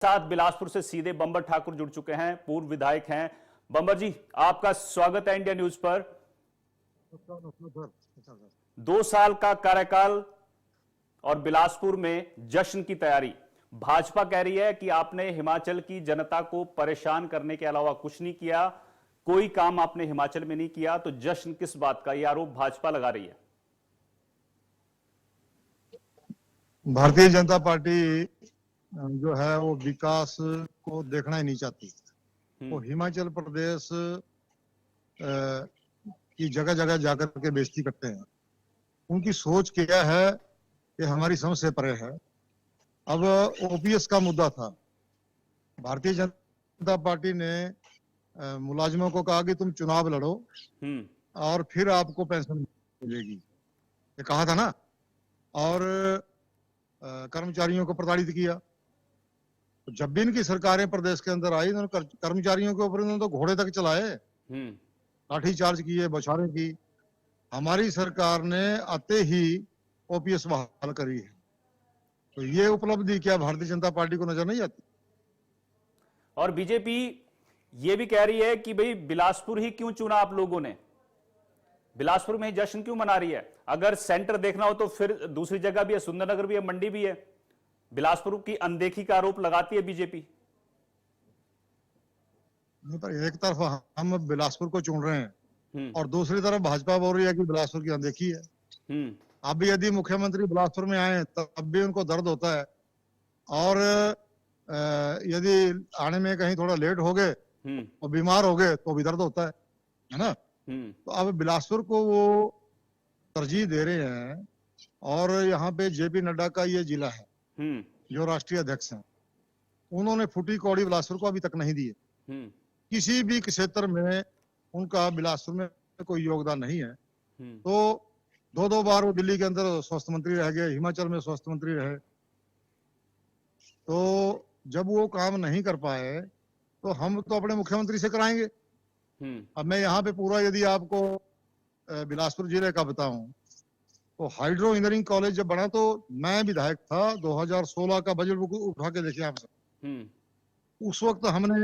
साथ बिलासपुर से सीधे बंबर ठाकुर जुड़ चुके हैं, पूर्व विधायक हैं। बंबर जी, आपका स्वागत है इंडिया न्यूज पर। 2 साल का कार्यकाल और बिलासपुर में जश्न की तैयारी। भाजपा कह रही है कि आपने हिमाचल की जनता को परेशान करने के अलावा कुछ नहीं किया, कोई काम आपने हिमाचल में नहीं किया, तो जश्न किस बात का, यह आरोप भाजपा लगा रही है। भारतीय जनता पार्टी जो है वो विकास को देखना ही नहीं चाहती। वो हिमाचल प्रदेश की जगह जगह जाकर के बेइज्जती करते हैं। उनकी सोच क्या है कि हमारी समझ से परे है। अब ओपीएस का मुद्दा था, भारतीय जनता पार्टी ने मुलाजिमों को कहा कि तुम चुनाव लड़ो और फिर आपको पेंशन मिलेगी, ये कहा था ना, और कर्मचारियों को प्रताड़ित किया। तो जब भी इनकी सरकारें प्रदेश के अंदर आई, इन्होंने कर्मचारियों के ऊपर तो घोड़े तक चलाए, लाठी चार्ज किए, बौछारें की। हमारी सरकार ने आते ही ओपीएस बहाल करी है। तो ये उपलब्धि क्या भारतीय जनता पार्टी को नजर नहीं आती? और बीजेपी ये भी कह रही है कि भाई बिलासपुर ही क्यों चुना आप लोगों ने, बिलासपुर में ही जश्न क्यों मना रही है। अगर सेंटर देखना हो तो फिर दूसरी जगह भी है, सुंदरनगर भी है, मंडी भी है। बिलासपुर की अनदेखी का आरोप लगाती है बीजेपी। नहीं, पर एक तरफ हम बिलासपुर को चुन रहे हैं और दूसरी तरफ भाजपा बोल रही है कि बिलासपुर की अनदेखी है। अब यदि मुख्यमंत्री बिलासपुर में आए तब भी उनको दर्द होता है, और यदि आने में कहीं थोड़ा लेट हो गए और बीमार हो गए तो भी दर्द होता है ना। तो अब बिलासपुर को वो तरजीह दे रहे हैं। और यहाँ पे जेपी नड्डा का ये जिला है जो राष्ट्रीय अध्यक्ष हैं, उन्होंने फूटी कौड़ी बिलासपुर को अभी तक नहीं दी है। किसी भी क्षेत्र में उनका बिलासपुर में कोई योगदान नहीं है। तो दो बार वो दिल्ली के अंदर स्वास्थ्य मंत्री रह गए, हिमाचल में स्वास्थ्य मंत्री रहे। तो जब वो काम नहीं कर पाए तो हम तो अपने मुख्यमंत्री से कराएंगे। अब मैं यहाँ पे पूरा यदि आपको बिलासपुर जिले का बताऊं तो हाइड्रो इंजीनियरिंग कॉलेज जब बना तो मैं विधायक था, 2016 का बजट बुक उठा के देखिए आप सब। उस वक्त हमने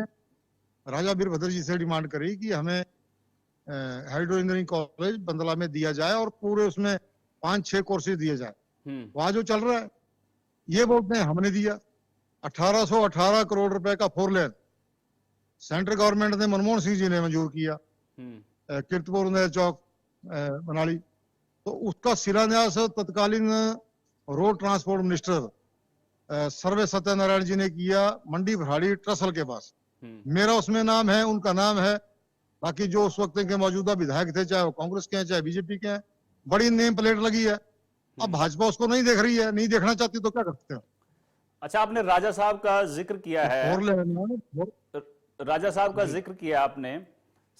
राजा वीरभद्र जी से डिमांड करी कि हमें हाइड्रो इंजीनियरिंग कॉलेज बंदला में दिया जाए और पूरे उसमें 5-6 कोर्सेज दिए जाए। वहां जो चल रहा है ये बोलते हैं हमने दिया 1818 करोड़ रुपए का 4 लेन सेंट्रल गवर्नमेंट ने, मनमोहन सिंह जी ने मंजूर किया। कीर्तपुर ने चौक बना ली। तो उसका शिलान्यास तत्कालीन रोड ट्रांसपोर्ट मिनिस्टर सर्वे सत्यनारायण जी ने किया मंडी भराड़ी ट्रसल के पास। मेरा उसमें नाम है, उनका नाम है, बाकी जो उस वक्त के मौजूदा विधायक थे, चाहे वो कांग्रेस के हैं चाहे बीजेपी के हैं, बड़ी नेम प्लेट लगी है। अब भाजपा उसको नहीं देख रही है, नहीं देखना चाहती तो क्या करते हैं। अच्छा, आपने राजा साहब का जिक्र किया है, राजा साहब का जिक्र किया आपने।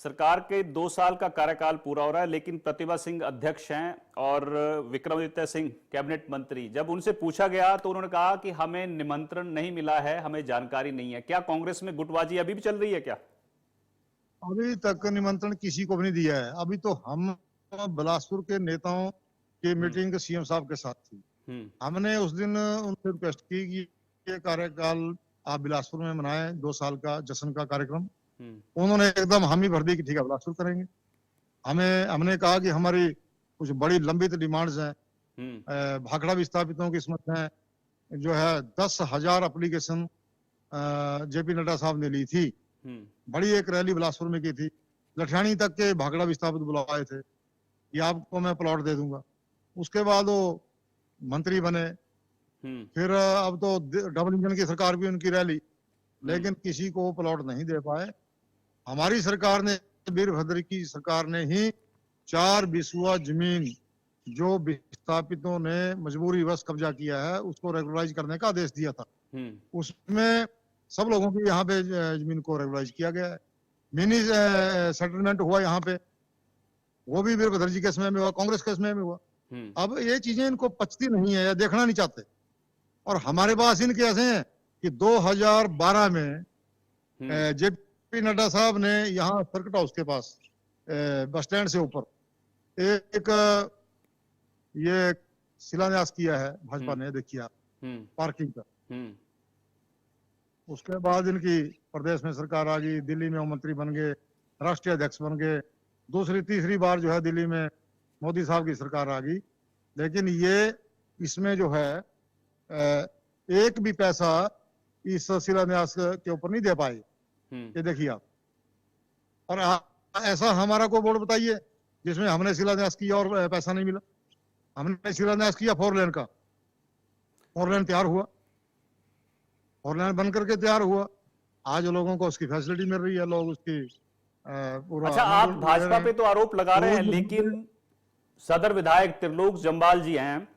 सरकार के 2 साल का कार्यकाल पूरा हो रहा है, लेकिन प्रतिभा सिंह अध्यक्ष हैं और विक्रमादित्य सिंह कैबिनेट मंत्री। जब उनसे पूछा गया तो उन्होंने कहा कि हमें निमंत्रण नहीं मिला है, हमें जानकारी नहीं है। क्या कांग्रेस में गुटबाजी अभी भी चल रही है क्या? अभी तक निमंत्रण किसी को भी नहीं दिया है। अभी तो हम बिलासपुर के नेताओं की मीटिंग सीएम साहब के साथ थी। हमने उस दिन उनसे रिक्वेस्ट की कि ये कार्यकाल आप बिलासपुर में मनाएं, 2 साल का जश्न का कार्यक्रम। उन्होंने एकदम हामी भर दी कि ठीक है बिलासपुर करेंगे। हमने कहा कि हमारी कुछ बड़ी लंबित डिमांड्स हैं। भाखड़ा विस्थापितों की समस्याएं जो है 10,000 एप्लीकेशन जेपी नड्डा साहब ने ली थी। बड़ी एक रैली बिलासपुर में की थी, लठियाणी तक के भाखड़ा विस्थापित बुलाए थे कि आपको मैं प्लॉट दे दूंगा। उसके बाद वो मंत्री बने, फिर अब तो डबल इंजन की सरकार भी उनकी रैली, लेकिन किसी को प्लॉट नहीं दे पाए। हमारी सरकार ने, वीरभद्र की सरकार ने ही 4 बिस्वा जमीन जो विस्थापितों ने मजबूरी वश कब्जा किया है उसको रेगुलराइज करने का आदेश दिया था। उसमें सब लोगों की यहाँ पे जमीन को रेगुलराइज किया गया है। मिनी सेटलमेंट हुआ यहाँ पे, वो भी वीरभद्र जी के समय में हुआ, कांग्रेस के समय में हुआ। अब ये चीजें इनको पचती नहीं है या देखना नहीं चाहते। और हमारे पास इनके ऐसे हैं कि 2012 में जेपी नड्डा साहब ने यहाँ सर्किट हाउस के पास बस स्टैंड से ऊपर एक ये शिलान्यास किया है भाजपा ने, देखिए आप, पार्किंग का। उसके बाद इनकी प्रदेश में सरकार आ गई, दिल्ली में वो मंत्री बन गए, राष्ट्रीय अध्यक्ष बन गए, दूसरी तीसरी बार जो है दिल्ली में मोदी साहब की सरकार आ गई। लेकिन ये इसमें जो है एक भी पैसा इस शिलान्यास के ऊपर नहीं दे पाए। ये देखिए आप। और ऐसा हमारा को बोर्ड बताइए जिसमें हमने शिलान्यास किया और पैसा नहीं मिला। हमने शिलान्यास किया 4 लेन का, 4 लेन तैयार हुआ, 4 लेन बन करके तैयार हुआ। आज लोगों को उसकी फैसिलिटी मिल रही है, लोग उसकी पूरा। अच्छा, आप भाजपा पे तो आरोप लगा रहे हैं, लेकिन सदर विधायक त्रिलोक जम्वाल जी हैं,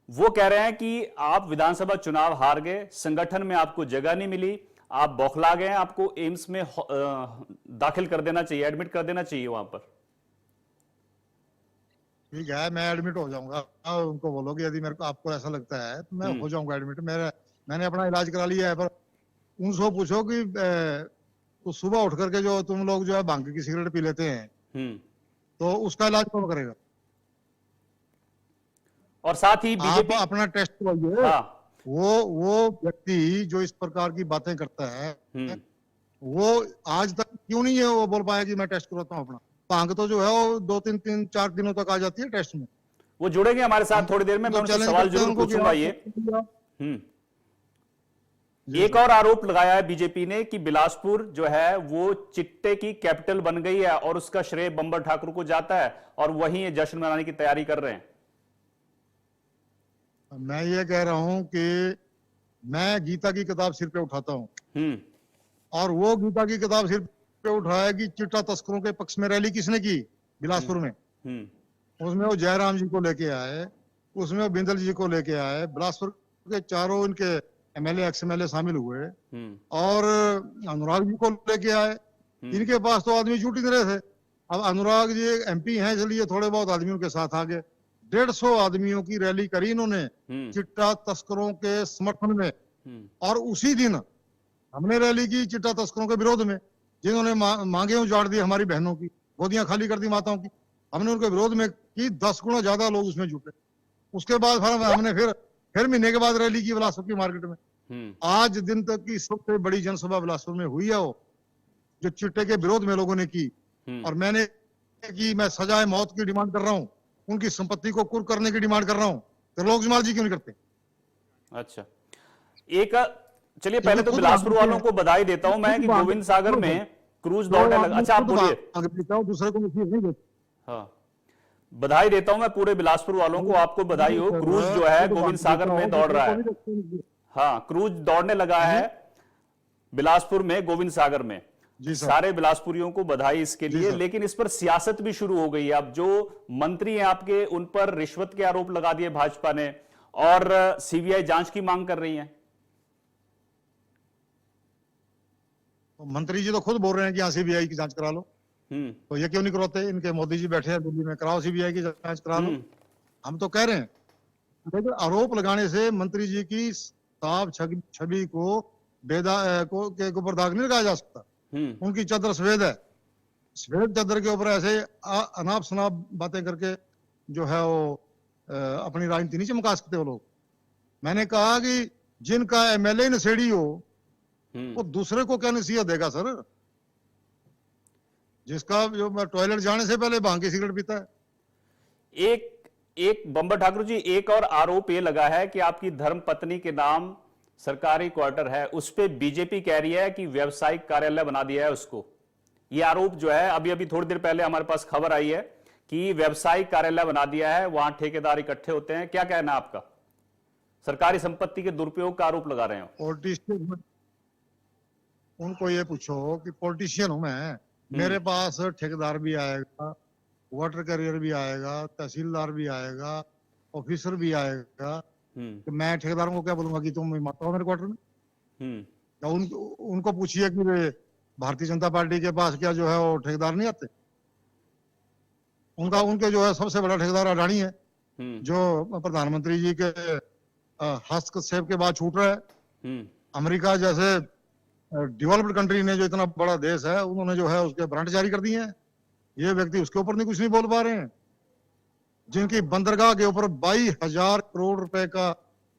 वो कह रहे हैं कि आप विधानसभा चुनाव हार गए, संगठन में आपको जगह नहीं मिली, आप बौखला गए, आपको एम्स में दाखिल कर देना चाहिए, एडमिट कर देना चाहिए वहां पर। ठीक है, मैं एडमिट हो जाऊंगा। उनको बोलोगे यदि मेरे को आपको ऐसा लगता है तो मैं हो जाऊंगा एडमिट। मैंने अपना इलाज करा लिया है। पर उनसे पूछो कि तो सुबह उठ करके जो तुम लोग जो है भांग की सिगरेट पी लेते हैं, तो उसका इलाज कौन करेगा? और साथ ही बीजेपी आप अपना टेस्ट करवाइए। हाँ। वो व्यक्ति जो इस प्रकार की बातें करता है, वो आज तक क्यों नहीं है वो बोल पाया कि मैं टेस्ट करवाता हूँ अपना? भांग तो जो है वो 2-3-4 दिनों तक आ जाती है टेस्ट में। वो जुड़ेंगे हमारे साथ थोड़ी देर में, मैं उनसे सवाल जरूर पूछूंगा। ये एक और आरोप लगाया है बीजेपी ने कि बिलासपुर जो है वो चिट्टे की कैपिटल बन गई है और उसका श्रेय बंबर ठाकुर को जाता है और वहीं ये जश्न मनाने की तैयारी कर रहे हैं। मैं ये कह रहा हूं कि मैं गीता की किताब सिर पे उठाता हूं, और वो गीता की किताब सिर पे उठाया कि चिट्टा तस्करों के पक्ष में रैली किसने की बिलासपुर में। उसमें वो जयराम जी को लेके आए, उसमें वो बिंदल जी को लेके आए, बिलासपुर के चारों इनके एमएलए एक्स-एमएलए शामिल हुए, और अनुराग जी को लेके आए। इनके पास तो आदमी जुट ही नहीं रहे थे। अब अनुराग जी एमपी हैं, इसलिए थोड़े बहुत आदमियों के साथ आ गए। 150 आदमियों की रैली करी इन्होंने चिट्टा तस्करों के समर्थन में। और उसी दिन हमने रैली की चिट्टा तस्करों के विरोध में, जिन्होंने मांगे उजाड़ दी हमारी बहनों की, गोदियां खाली कर दी माताओं की। हमने उनके विरोध में की, 10 गुना ज्यादा लोग उसमें जुटे। उसके बाद हमने फिर महीने के बाद रैली की बिलासपुर की मार्केट में। आज दिन तक की सबसे बड़ी जनसभा बिलासपुर में हुई है, वो जो चिट्टे के विरोध में लोगों ने की। और मैंने की मैं सजाए मौत की डिमांड कर रहा हूं, उनकी संपत्ति को कुर्क करने की डिमांड कर रहा हूं। त्रिलोक जम्वाल जी क्यों नहीं करते? अच्छा, चलिए पहले तो बिलासपुर वालों को बधाई देता हूं मैं कि गोविंद सागर में क्रूज दौड़ने लगा। अच्छा, आप बोलिए। दूसरे को नहीं देते। हाँ, बधाई देता हूं मैं पूरे बिलासपुर वालों को, आपको बधाई हो। क्रूज जो है गोविंद सागर में दौड़ रहा है। हाँ, क्रूज दौड़ने लगा है बिलासपुर में, गोविंद सागर में। सारे बिलासपुरियों को बधाई इसके लिए। लेकिन इस पर सियासत भी शुरू हो गई है। अब जो मंत्री हैं आपके, उन पर रिश्वत के आरोप लगा दिए भाजपा ने और सीबीआई जांच की मांग कर रही है। मंत्री जी तो खुद बोल रहे हैं कि यहाँ सीबीआई की जांच करा लो। तो ये क्यों नहीं करवाते? इनके मोदी जी बैठे हैं दिल्ली में, कराओ सीबीआई की जांच करा लो। हम तो कह रहे हैं, लेकिन आरोप लगाने से मंत्री जी की साफ छवि को के ऊपर दाग नहीं लगाया जा सकता। उनकी चादर सफेद है, सफेद चादर के ऊपर ऐसे अनाप शनाप बातें करके जो है वो अपनी राजनीति नहीं चमका सकते वो लोग। मैंने कहा कि जिनका एमएलए नशेड़ी हो वो दूसरे को क्या नसीहत देगा सर? जिसका जो टॉयलेट जाने से पहले भांग की सिगरेट पीता है। एक बंबर ठाकुर जी, एक और आरोप ये लगा है कि आपकी धर्म पत्नी के नाम सरकारी क्वार्टर है, उस पे बीजेपी कह रही है कि व्यवसायिक कार्यालय बना दिया है उसको। ये आरोप जो है, अभी थोड़ी देर पहले हमारे पास खबर आई है कि व्यवसायिक कार्यालय बना दिया है, वहां ठेकेदार इकट्ठे होते हैं। क्या कहना है आपका? सरकारी संपत्ति के दुरुपयोग का आरोप लगा रहे हो। पॉलिटिशियन, उनको ये पूछो कि पॉलिटिशियन हूं मैं, मेरे पास ठेकेदार भी आएगा, वाटर कैरियर भी आएगा, तहसीलदार भी आएगा, ऑफिसर भी आएगा। तो मैं ठेकेदारों को क्या बोलूंगा कि तुम मत आओ मेरे क्वार्टर में? या उनको पूछिए कि भारतीय जनता पार्टी के पास क्या जो है वो ठेकेदार नहीं आते? उनके जो है सबसे बड़ा ठेकेदार अडानी है, जो प्रधानमंत्री जी के हस्तक्षेप के बाद छूट रहा है। अमेरिका जैसे डेवलप्ड कंट्री ने, जो इतना बड़ा देश है, उन्होंने जो है उसके वारंट जारी कर दिए हैं। ये व्यक्ति उसके ऊपर नहीं कुछ नहीं बोल पा रहे हैं। जिनकी बंदरगाह के ऊपर 22,000 करोड़ रुपए का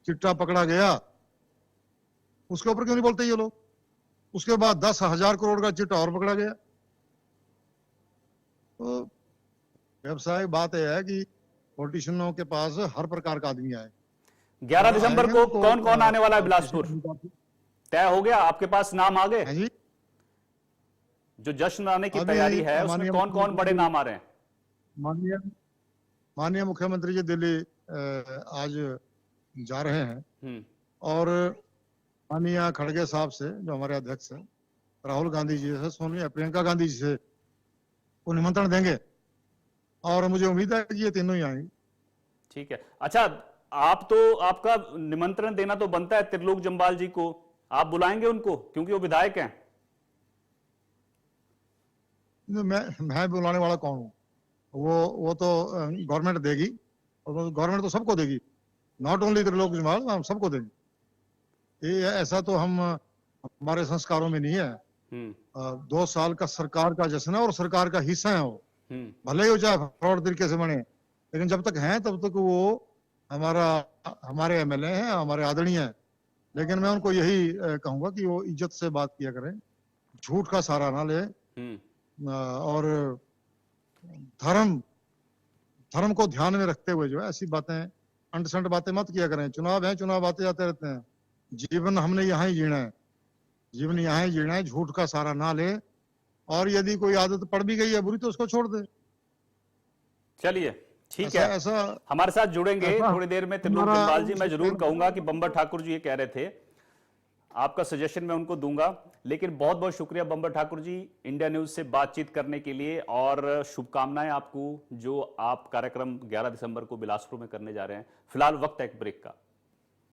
चिट्टा पकड़ा गया, उसके ऊपर क्यों नहीं बोलते ये लोग? उसके बाद 10,000 करोड़ का चिट और पकड़ा गया। तो व्यवसायिक बात यह है कि पॉलिटिशियनों के पास हर प्रकार का आदमी आए। 11 दिसंबर को कौन कौन आने वाला है बिलासपुर? तय हो गया? आपके पास नाम आ गए? जी, जो जश्न मनाने की तैयारी है उसमें कौन कौन बड़े नाम आ रहे हैं? माननीय मुख्यमंत्री जी दिल्ली आज जा रहे हैं और माननीय खड़गे साहब से, जो हमारे अध्यक्ष हैं, राहुल गांधी जी से, सोनिया प्रियंका गांधी जी से वो निमंत्रण देंगे और मुझे उम्मीद है कि ये तीनों ही आएंगे। ठीक है। अच्छा, आपका निमंत्रण देना तो बनता है त्रिलोक जम्वाल जी को, आप बुलाएंगे उनको क्योंकि वो विधायक हैं? मैं बुलाने वाला कौन हूँ? वो तो गवर्नमेंट देगी, और गवर्नमेंट तो सबको देगी, नॉट ओनली त्रिलोक जम्वाल, हम सबको देंगे। ये ऐसा तो हमारे संस्कारों में नहीं है। 2 साल का सरकार का जश्न है और सरकार का हिस्सा है वो, भले ही वो चाहे फ्रॉड तरीके से बने, लेकिन जब तक हैं तब तक वो हमारे एमएलए हैं, हमारे आदरणीय हैं। लेकिन मैं उनको यही कहूंगा कि वो इज्जत से बात किया करें, झूठ का सहारा ना ले, और धर्म को ध्यान में रखते हुए जो है ऐसी बातें, अंटसंट बातें मत किया करें। चुनाव है, चुनाव आते जाते रहते हैं, जीवन हमने यहाँ ही जीना है, जीवन यहाँ ही जीना है, झूठ का सहारा ना ले, और यदि कोई आदत पड़ भी गई है बुरी तो उसको छोड़ दे। चलिए, ठीक है, हमारे साथ जुड़ेंगे थोड़ी देर में त्रिलोक जम्वाल जी। मैं जरूर कहूंगा कि बंबर ठाकुर जी ये कह रहे थे, आपका सजेशन मैं उनको दूंगा, लेकिन बहुत बहुत शुक्रिया बंबर ठाकुर जी इंडिया न्यूज से बातचीत करने के लिए, और शुभकामनाएं आपको जो आप कार्यक्रम 11 दिसंबर को बिलासपुर में करने जा रहे हैं। फिलहाल वक्त है एक ब्रेक का।